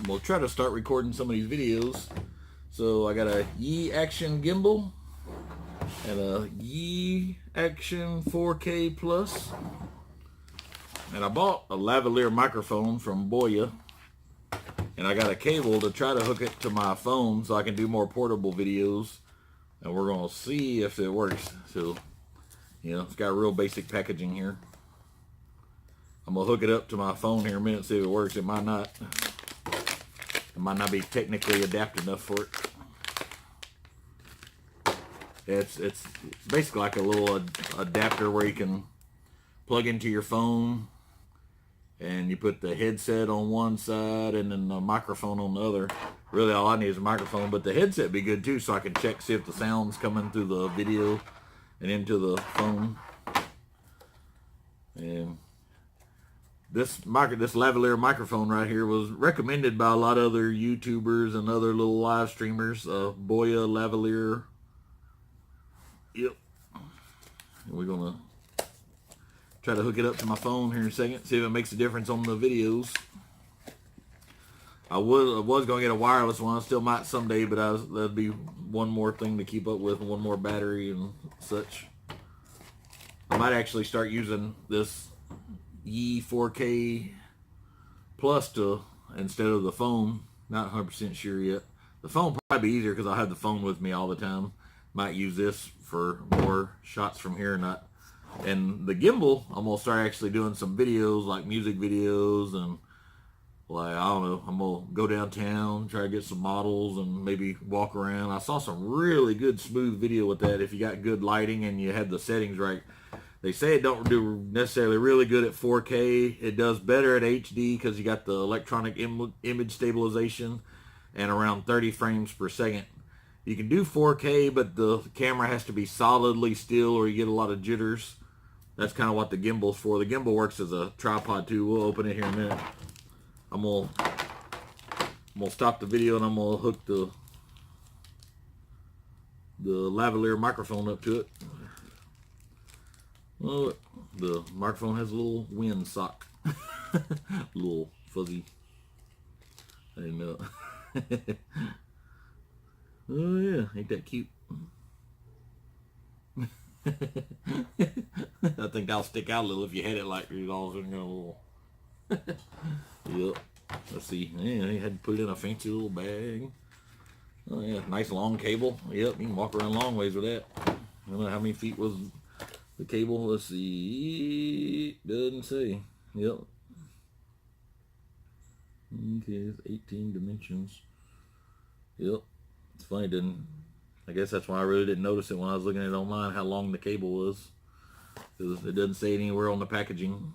gonna try to start recording some of these videos. So I got a Yi Action gimbal and a Yi Action 4K Plus. And I bought a lavalier microphone from Boya. And I got a cable to try to hook it to my phone so I can do more portable videos. And we're gonna see if it works. So, you know, it's got real basic packaging here. I'm gonna hook it up to my phone here in a minute, see if it works. It might not. It might not be technically adapted enough for it. It's basically like a little adapter where you can plug into your phone, and you put the headset on one side and then the microphone on the other. Really, all I need is a microphone, but the headset be good too, so I can check see if the sound's coming through the video and into the phone. And this lavalier microphone right here was recommended by a lot of other YouTubers and other little live streamers. Boya lavalier. Yep. And we're gonna try to hook it up to my phone here in a second, see if it makes a difference on the videos. I was gonna get a wireless one. I still might someday, but that'd be one more thing to keep up with, one more battery and such. I might actually start using this Yi 4K Plus instead of the phone. Not 100% sure yet. The phone probably be easier because I have the phone with me all the time. Might use this for more shots from here. And the gimbal, I'm gonna start actually doing some videos, like music videos, and like, I don't know, I'm gonna go downtown, try to get some models and maybe walk around. I saw some really good smooth video with that if you got good lighting and you had the settings right. They say it don't do necessarily really good at 4K. It does better at HD because you got the electronic image stabilization and around 30 frames per second. You can do 4K, but the camera has to be solidly still or you get a lot of jitters. That's kind of what the gimbal's for. The gimbal works as a tripod too. We'll open it here in a minute. I'm gonna stop the video and I'm gonna hook the lavalier microphone up to it. Oh, the microphone has a little wind sock. A little fuzzy. I didn't know. Oh yeah, ain't that cute? I think that'll stick out a little if you had it like you're all in a little. Yep. Let's see. Yeah, they had to put it in a fancy little bag. Oh yeah, nice long cable. Yep, you can walk around long ways with that. I don't know how many feet was the cable. Let's see. Doesn't say. Yep. Okay, it's 18 dimensions. Yep. It's funny, I guess that's why I really didn't notice it when I was looking at it online, how long the cable was. Because it doesn't say anywhere on the packaging.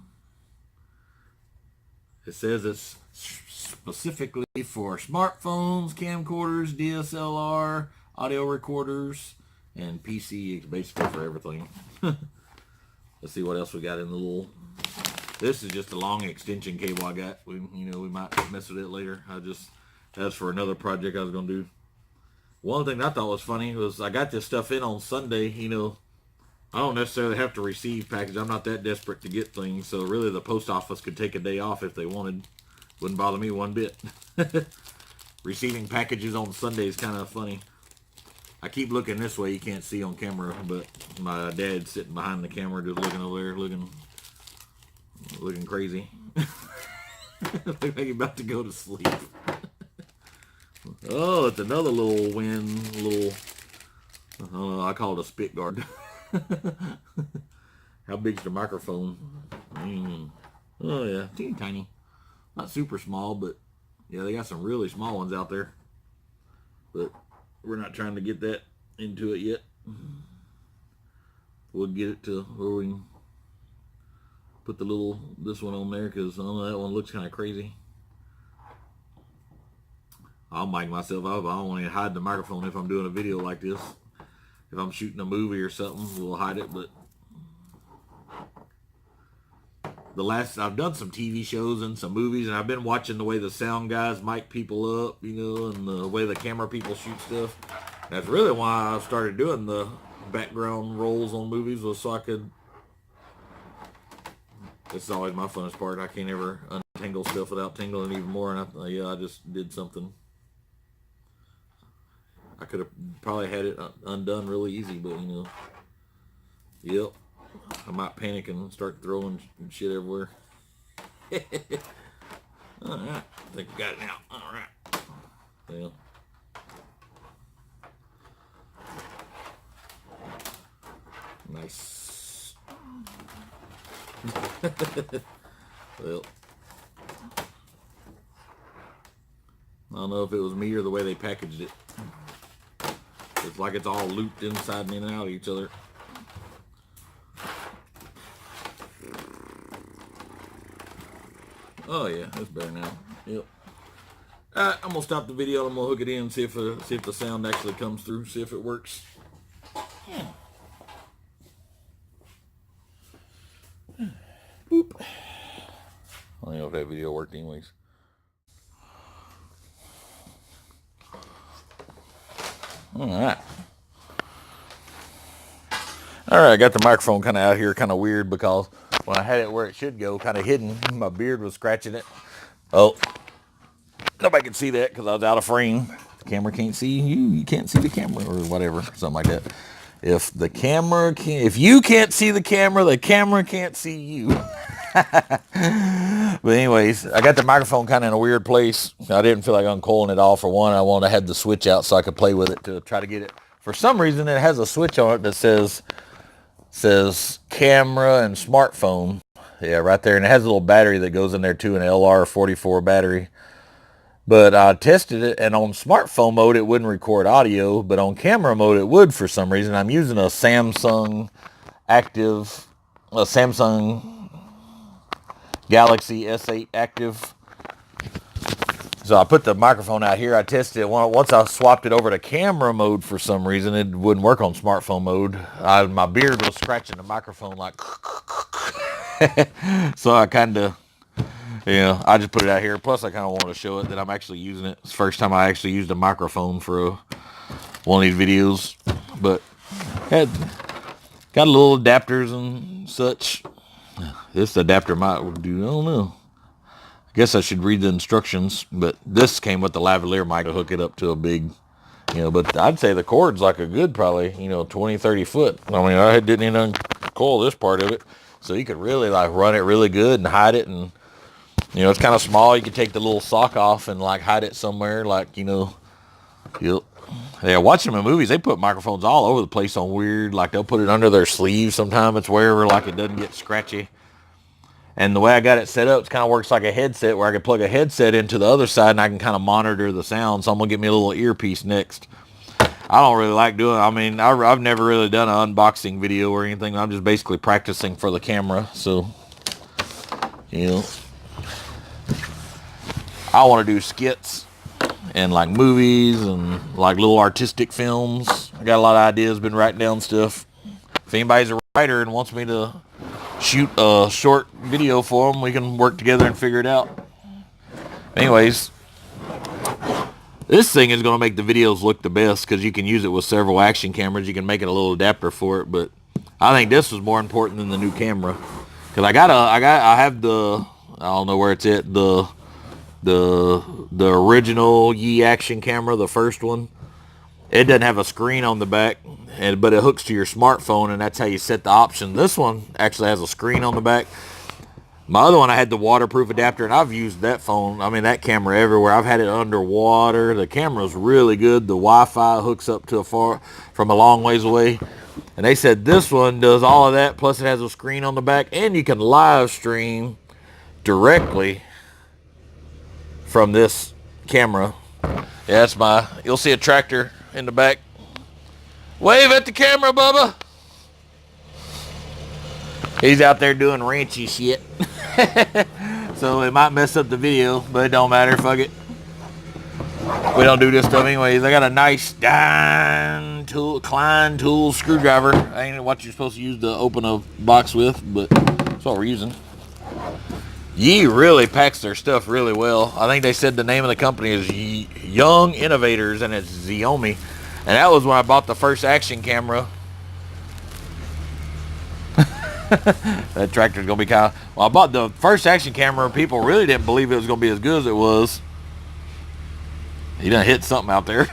It says it's specifically for smartphones, camcorders, DSLR, audio recorders, and PC. It's basically for everything. Let's see what else we got in the little. This is just a long extension cable I got. We might mess with it later. That's for another project I was gonna do. One thing I thought was funny was I got this stuff in on Sunday. I don't necessarily have to receive packages. I'm not that desperate to get things. So really the post office could take a day off if they wanted. Wouldn't bother me one bit. Receiving packages on Sunday is kind of funny. I keep looking this way. You can't see on camera, but my dad's sitting behind the camera just looking over there, looking crazy. Look like he's about to go to sleep. Oh, it's another little I call it a spit guard. How big's the microphone? Oh yeah, teeny tiny. Not super small, but yeah, they got some really small ones out there. But we're not trying to get that into it yet. We'll get it to where we can put this one on there, because I know that one looks kind of crazy. I'll mic myself up. I don't want to hide the microphone if I'm doing a video like this. If I'm shooting a movie or something, we'll hide it. But I've done some TV shows and some movies, and I've been watching the way the sound guys mic people up, and the way the camera people shoot stuff. That's really why I started doing the background roles on movies, was so I could This is always my funnest part. I can't ever untangle stuff without tingling even more. And yeah, I just did something. I could have probably had it undone really easy, but you know, yep. I might panic and start throwing shit everywhere. All right, I think we got it now. All right. Well. Nice. Well, I don't know if it was me or the way they packaged it. It's like it's all looped inside and in and out of each other. Oh yeah, that's better now. Yep. Alright, I'm gonna stop the video. I'm gonna hook it in and see if the sound actually comes through. See if it works. Boop. I don't know if that video worked anyways. Alright. Alright, I got the microphone kind of out here kind of weird because when I had it where it should go, kind of hidden, my beard was scratching it. Oh, nobody can see that because I was out of frame. The camera can't see you. You can't see the camera or whatever, something like that. If you can't see the camera can't see you. But anyways, I got the microphone kind of in a weird place. I didn't feel like uncoiling it all for one. I wanted to have the switch out so I could play with it to try to get it. For some reason, it has a switch on it that says camera and smartphone. Yeah, right there. And it has a little battery that goes in there too, an LR44 battery. But I tested it, and on smartphone mode, it wouldn't record audio, but on camera mode, it would for some reason. I'm using a Samsung Galaxy S8 Active. So I put the microphone out here. I tested it. Once I swapped it over to camera mode for some reason, it wouldn't work on smartphone mode. My beard was scratching the microphone like... So I kind of... Yeah, I just put it out here. Plus, I kind of wanted to show it that I'm actually using it. It's the first time I actually used a microphone for one of these videos. But got little adapters and such. This adapter might do, I don't know. I guess I should read the instructions. But this came with the lavalier mic to hook it up to a big, but I'd say the cord's like a good probably, 20, 30 foot. I mean, I didn't even uncoil this part of it. So you could really like run it really good and hide it and... it's kind of small. You can take the little sock off and like hide it somewhere, like, Yep. Yeah, watching them in movies, they put microphones all over the place on weird, like they'll put it under their sleeve sometimes. It's wherever, like it doesn't get scratchy. And the way I got it set up, it kind of works like a headset where I can plug a headset into the other side and I can kind of monitor the sound. So I'm going to get me a little earpiece next. I don't really like doing, I've never really done an unboxing video or anything. I'm just basically practicing for the camera. So, I want to do skits and like movies and like little artistic films. I got a lot of ideas, been writing down stuff. If anybody's a writer and wants me to shoot a short video for them, we can work together and figure it out. Anyways, this thing is going to make the videos look the best because you can use it with several action cameras. You can make it a little adapter for it, but I think this was more important than the new camera because I have the, I don't know where it's at, the original Yi action camera, the first one. It doesn't have a screen on the back, but it hooks to your smartphone, and that's how you set the option. This one actually has a screen on the back. My other one, I had the waterproof adapter, and I've used that that camera everywhere. I've had it underwater. The camera's really good. The Wi-Fi hooks up to from a long ways away. And they said this one does all of that, plus it has a screen on the back, and you can live stream directly from this camera. Yeah, that's you'll see a tractor in the back. Wave at the camera, Bubba. He's out there doing ranchy shit. So it might mess up the video, but it don't matter. Fuck it. We don't do this stuff anyways. I got a nice Klein tool screwdriver. I ain't what you're supposed to use to open a box with, but that's what we're using. Yi really packs their stuff really well. I think they said the name of the company is Young Innovators, and it's Xiaomi. And that was when I bought the first action camera. That tractor's gonna be kind of. Well, I bought the first action camera. People really didn't believe it was gonna be as good as it was. He done hit something out there.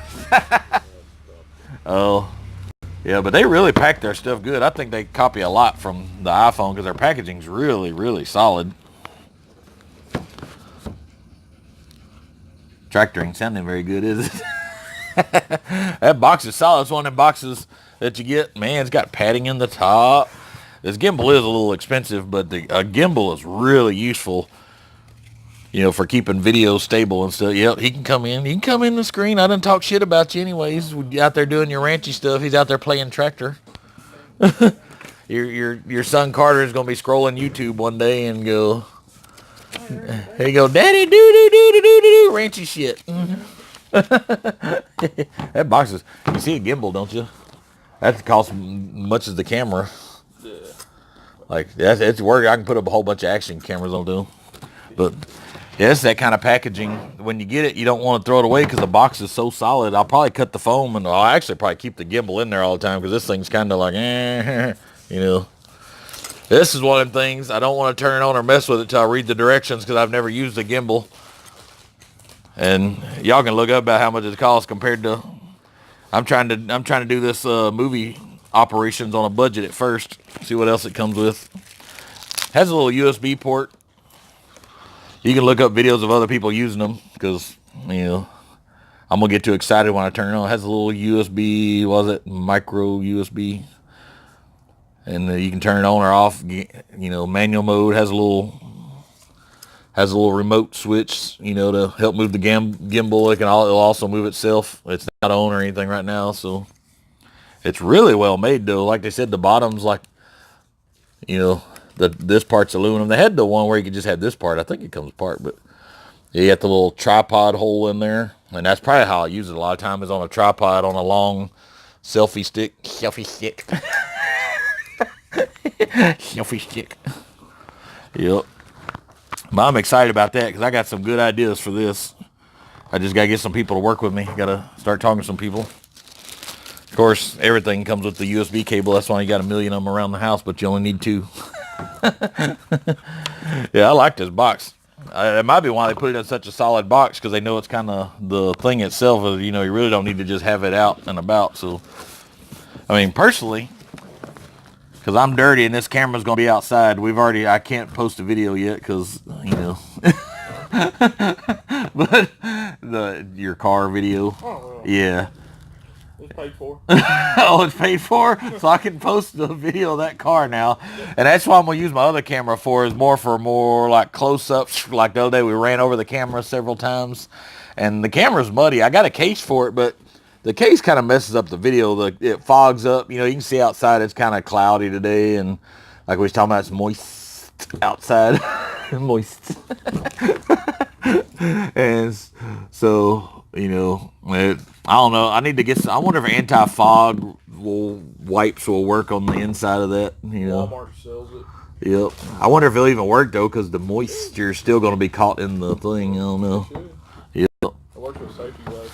Oh, yeah, but they really pack their stuff good. I think they copy a lot from the iPhone because their packaging's really, really solid. Tractor ain't sounding very good, is it? That box is solid. It's one of them boxes that you get. Man, it's got padding in the top. This gimbal is a little expensive, but the gimbal is really useful, you know, for keeping video stable and stuff. Yep, he can come in. He can come in the screen. I done talk shit about you anyways. You out there doing your ranchy stuff. He's out there playing tractor. Your son Carter is gonna be scrolling YouTube one day and go, here you go, Daddy, do ranchy shit. That box is. You see a gimbal, don't you? That costs much as the camera. Yeah. Like it's work. I can put up a whole bunch of action cameras on them. But yeah, it's that kind of packaging. When you get it, you don't want to throw it away because the box is so solid. I'll probably cut the foam and I'll actually probably keep the gimbal in there all the time because this thing's kind of like, you know. This is one of them things I don't want to turn it on or mess with it till I read the directions because I've never used a gimbal. And y'all can look up about how much it costs compared to. I'm trying to do this movie operations on a budget at first. See what else it comes with. Has a little USB port. You can look up videos of other people using them because, you know, I'm going to get too excited when I turn it on. It has a little USB, what was it, micro USB. And you can turn it on or off, you know, manual mode. Has a little remote switch, you know, to help move the gimbal. It'll also move itself. It's not on or anything right now, so it's really well made though. Like they said, the bottom's like, you know, this part's aluminum. They had the one where you could just have this part. I think it comes apart, but you got the little tripod hole in there, and that's probably how I use it a lot of time is on a tripod on a long selfie stick. Selfie stick. Selfie stick. Yep. But I'm excited about that because I got some good ideas for this. I just got to get some people to work with me. Got to start talking to some people. Of course, everything comes with the USB cable. That's why you got a million of them around the house, but you only need 2. Yeah, I like this box. It might be why they put it in such a solid box because they know it's kind of the thing itself. You know, you really don't need to just have it out and about. So, I mean, personally, because I'm dirty and this camera's going to be outside. I can't post a video yet because, you know. But your car video. Oh, yeah. It's paid for. Oh, it's paid for? So I can post the video of that car now. And that's what I'm going to use my other camera for, is more like close-ups. Like the other day we ran over the camera several times. And the camera's muddy. I got a case for it, but the case kind of messes up the video. It fogs up. You know, you can see outside it's kind of cloudy today. And like we was talking about, it's moist outside. Moist. And so, you know, I don't know. I need to get I wonder if anti-fog wipes will work on the inside of that. You know, Walmart sells it. Yep. I wonder if it'll even work though, because the moisture is still going to be caught in the thing. I don't know. Yep. It works with safety glasses.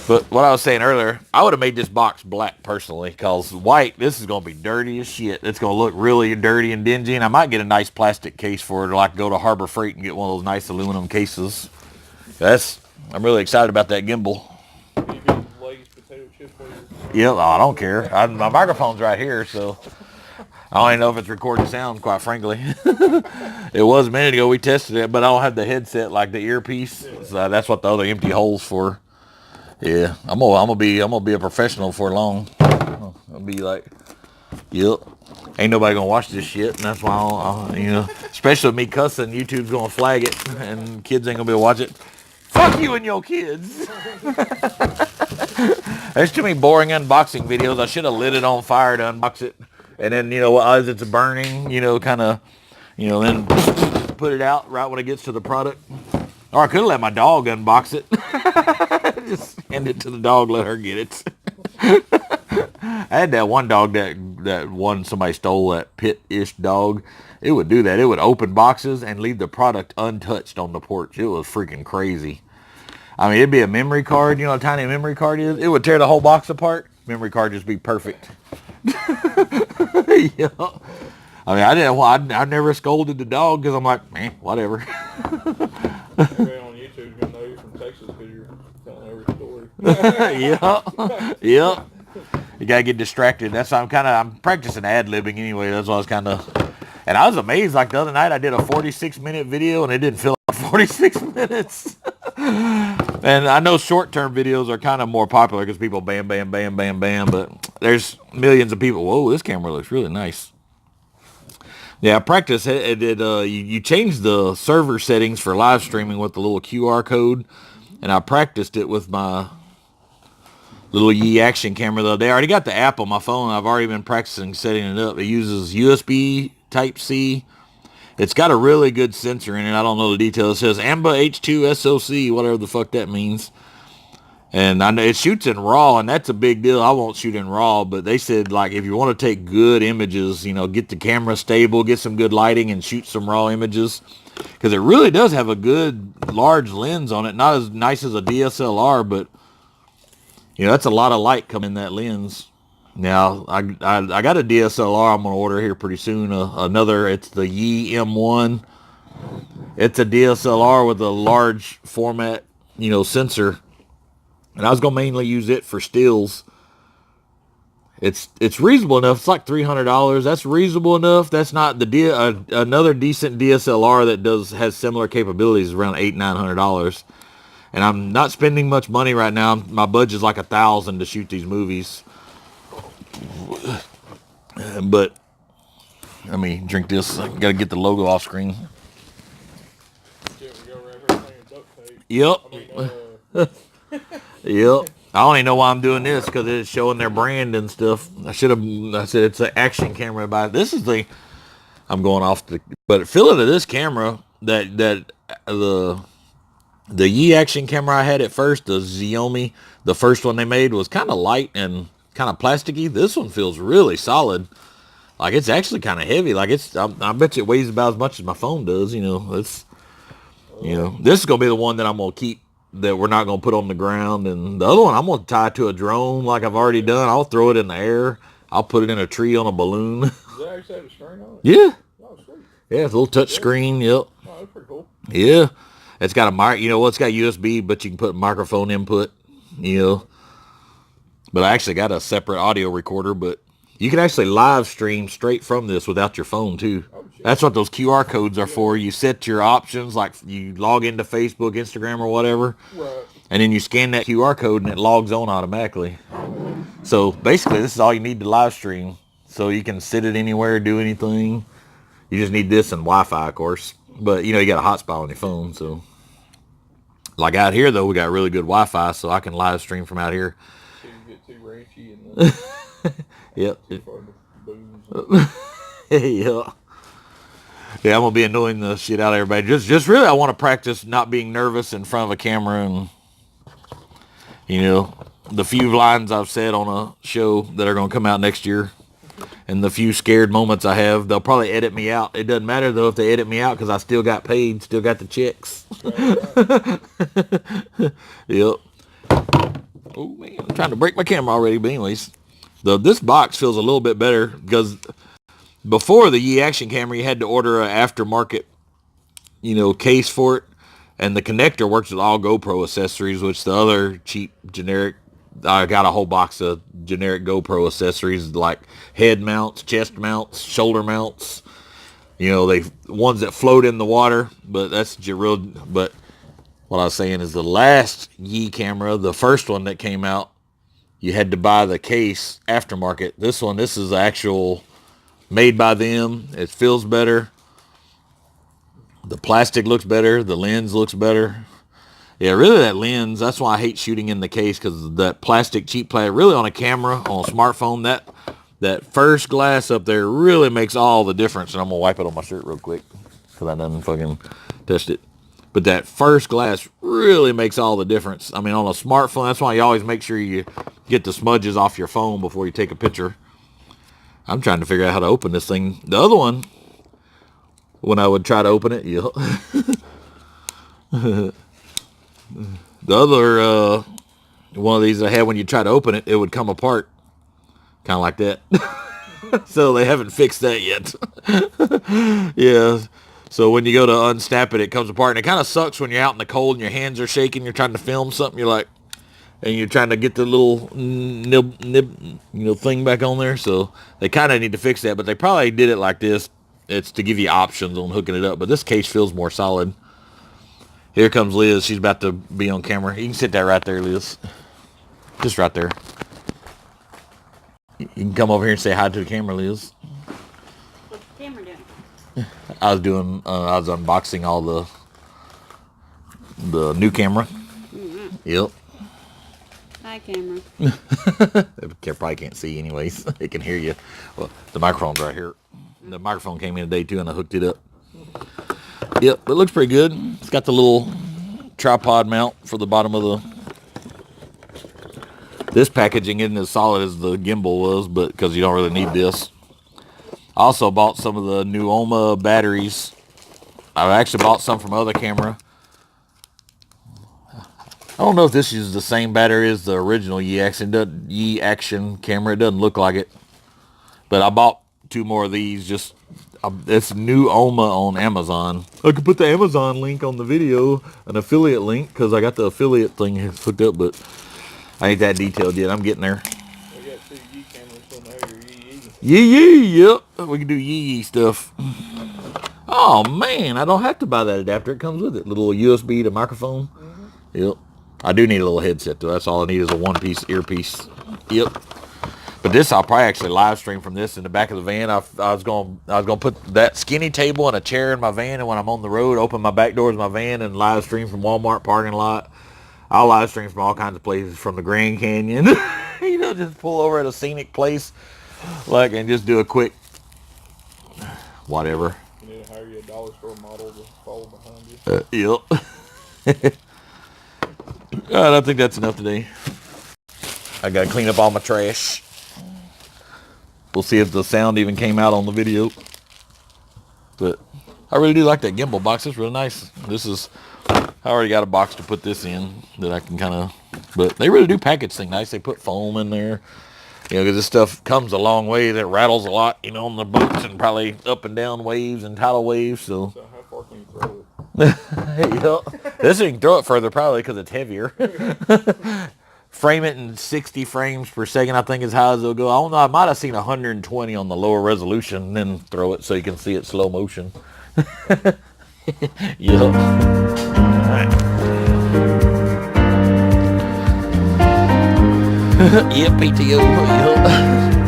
But what I was saying earlier, I would have made this box black personally, because white, this is going to be dirty as shit. It's going to look really dirty and dingy, and I might get a nice plastic case for it, or like go to Harbor Freight and get one of those nice aluminum cases. I'm really excited about that gimbal. You get Lay's potato chip later. Yep, I don't care. My microphone's right here, so I don't even know if it's recording sound, quite frankly. It was a minute ago we tested it, but I don't have the headset like the earpiece. So that's what the other empty hole's for. Yeah, I'm gonna be a professional for long. I'll be like, yep. Ain't nobody gonna watch this shit, and that's why I'll, you know, especially with me cussing, YouTube's gonna flag it, and kids ain't gonna be able to watch it. Fuck you and your kids. There's too many boring unboxing videos. I should have lit it on fire to unbox it, and then, you know, as it's burning, you know, kind of, you know, then put it out right when it gets to the product. Or I could have let my dog unbox it. Just hand it to the dog, let her get it. I had that one dog that one somebody stole, that pit-ish dog. It would do that. It would open boxes and leave the product untouched on the porch. It was freaking crazy. I mean, it'd be a memory card. You know how tiny a memory card is? It would tear the whole box apart. Memory card just be perfect. Yeah. I mean, I didn't. Well, I never scolded the dog because I'm like, man, whatever. Everybody on YouTube's gonna know you're from Texas because you're telling every story. Yeah, yeah. You gotta get distracted. That's why I'm practicing ad-libbing anyway. That's why I was kind of, and I was amazed. Like the other night, I did a 46-minute video and it didn't feel like 46 minutes. And I know short-term videos are kind of more popular because people bam, bam, bam, bam, bam. But there's millions of people. Whoa, this camera looks really nice. Yeah, I practice. You change the server settings for live streaming with the little QR code, and I practiced it with my little Yi action camera the other day. I already got the app on my phone. I've already been practicing setting it up. It uses USB Type-C. It's got a really good sensor in it. I don't know the details. It says AMBA H2 SoC, whatever the fuck that means. And I know it shoots in RAW, and that's a big deal. I won't shoot in RAW, but they said, like, if you want to take good images, you know, get the camera stable, get some good lighting, and shoot some RAW images. Because it really does have a good large lens on it. Not as nice as a DSLR, but, you know, that's a lot of light coming in that lens. Now, I got a DSLR I'm going to order here pretty soon. It's the Yi M1. It's a DSLR with a large format, you know, sensor. And I was going to mainly use it for stills. It's reasonable enough. It's like $300. That's reasonable enough. That's not another decent DSLR that has similar capabilities around $800-900. And I'm not spending much money right now. My budget's like $1,000 to shoot these movies. But let me drink this. I gotta get the logo off screen. Yeah, we go around here playing duct tape. Yep. I mean, Yep. I only know why I'm doing this because it's showing their brand and stuff. I said it's an action camera. I'm going off but feel it to this camera the Yi action camera I had at first, the Xiaomi, the first one they made was kind of light and kind of plasticky. This one feels really solid. Like it's actually kind of heavy. Like I bet you it weighs about as much as my phone does. You know, this is gonna be the one that I'm gonna keep. That we're not gonna put on the ground, and the other one I'm gonna tie to a drone like I've already done. I'll throw it in the air. I'll put it in a tree on a balloon. does that actually have a screen on it? Yeah. Oh, sweet. Yeah, it's a little touch screen. Yep. Oh, that's pretty cool. Yeah. It's got it's got USB, but you can put microphone input, you know. But I actually got a separate audio recorder, but you can actually live stream straight from this without your phone too. Oh, shit. That's what those QR codes are for. You set your options, like you log into Facebook, Instagram, or whatever, Right. and then you scan that QR code and it logs on automatically. So basically, this is all you need to live stream. So you can sit it anywhere, do anything. You just need this and Wi-Fi, of course. But, you know, you got a hotspot on your phone, so. Like out here, though, we got really good Wi-Fi, so I can live stream from out here. So you get too ranchy and Yep. too far to booze. Yeah. Yeah, I'm going to be annoying the shit out of everybody. Just really, I want to practice not being nervous in front of a camera and, you know, the few lines I've said on a show that are going to come out next year. And the few scared moments I have, they'll probably edit me out. It doesn't matter, though, if they edit me out because I still got paid, still got the checks. Yep. Oh, man, I'm trying to break my camera already. But anyways, this box feels a little bit better because before the Yi action camera, you had to order an aftermarket, you know, case for it. And the connector works with all GoPro accessories, which the other cheap generic, I got a whole box of generic GoPro accessories like head mounts, chest mounts, shoulder mounts. You know, they ones that float in the water, but but what I was saying is the last Yi camera, the first one that came out, you had to buy the case aftermarket. This is actual made by them. It feels better. The plastic looks better. The lens looks better. Yeah, really that lens, that's why I hate shooting in the case, because that plastic, cheap plastic, really on a camera, on a smartphone, that first glass up there really makes all the difference. And I'm going to wipe it on my shirt real quick, because I done fucking touched it. But that first glass really makes all the difference. I mean, on a smartphone, that's why you always make sure you get the smudges off your phone before you take a picture. I'm trying to figure out how to open this thing. The other one, when I would try to open it, the other one of these I had, when you try to open it, it would come apart. Kind of like that. So they haven't fixed that yet. Yeah. So when you go to unsnap it, it comes apart. And it kind of sucks when you're out in the cold and your hands are shaking. You're trying to film something. You're like, and you're trying to get the little nib, thing back on there. So they kind of need to fix that. But they probably did it like this. It's to give you options on hooking it up. But this case feels more solid. Here comes Liz. She's about to be on camera. You can sit that right there, Liz. Just right there. You can come over here and say hi to the camera, Liz. What's the camera doing? I was unboxing all the new camera. Mm-hmm. Yep. Hi, camera. They probably can't see anyways. They can hear you. Well, the microphone's right here. The microphone came in today too, and I hooked it up. Yep, it looks pretty good. It's got the little tripod mount for the bottom of the... This packaging isn't as solid as the gimbal was, but because you don't really need this. I also bought some of the new Oma batteries. I actually bought some from other camera. I don't know if this uses the same battery as the original Yi Action camera. It doesn't look like it. But I bought 2 more of these. It's new Oma on Amazon. I could put the Amazon link on the video, an affiliate link, because I got the affiliate thing hooked up, but I ain't that detailed yet. I'm getting there. We got 2 Yi cameras on there. Your Yee, yep. We can do yee stuff. Oh, man, I don't have to buy that adapter. It comes with it. Little USB to microphone. Mm-hmm. Yep. I do need a little headset, though. That's all I need is a one-piece earpiece. Yep. But this, I'll probably actually live stream from this in the back of the van. I was gonna put that skinny table and a chair in my van, and when I'm on the road, open my back doors of my van and live stream from Walmart parking lot. I'll live stream from all kinds of places, from the Grand Canyon. Just pull over at a scenic place, and just do a quick whatever. You need to hire you a dollar store model to follow behind you. Yep. God, I think that's enough today. I gotta clean up all my trash. We'll see if the sound even came out on the video. But I really do like that gimbal box. It's real nice. I already got a box to put this in that I can kind of, but they really do package things nice. They put foam in there, because this stuff comes a long way. That rattles a lot, on the boats and probably up and down waves and tidal waves. So how far can you throw it? This you can throw it further probably because it's heavier. Frame it in 60 frames per second, I think is how it'll go. I don't know, I might have seen 120 on the lower resolution, and then throw it so you can see it slow motion. Yep. Alright. Yep, PTO. Yep.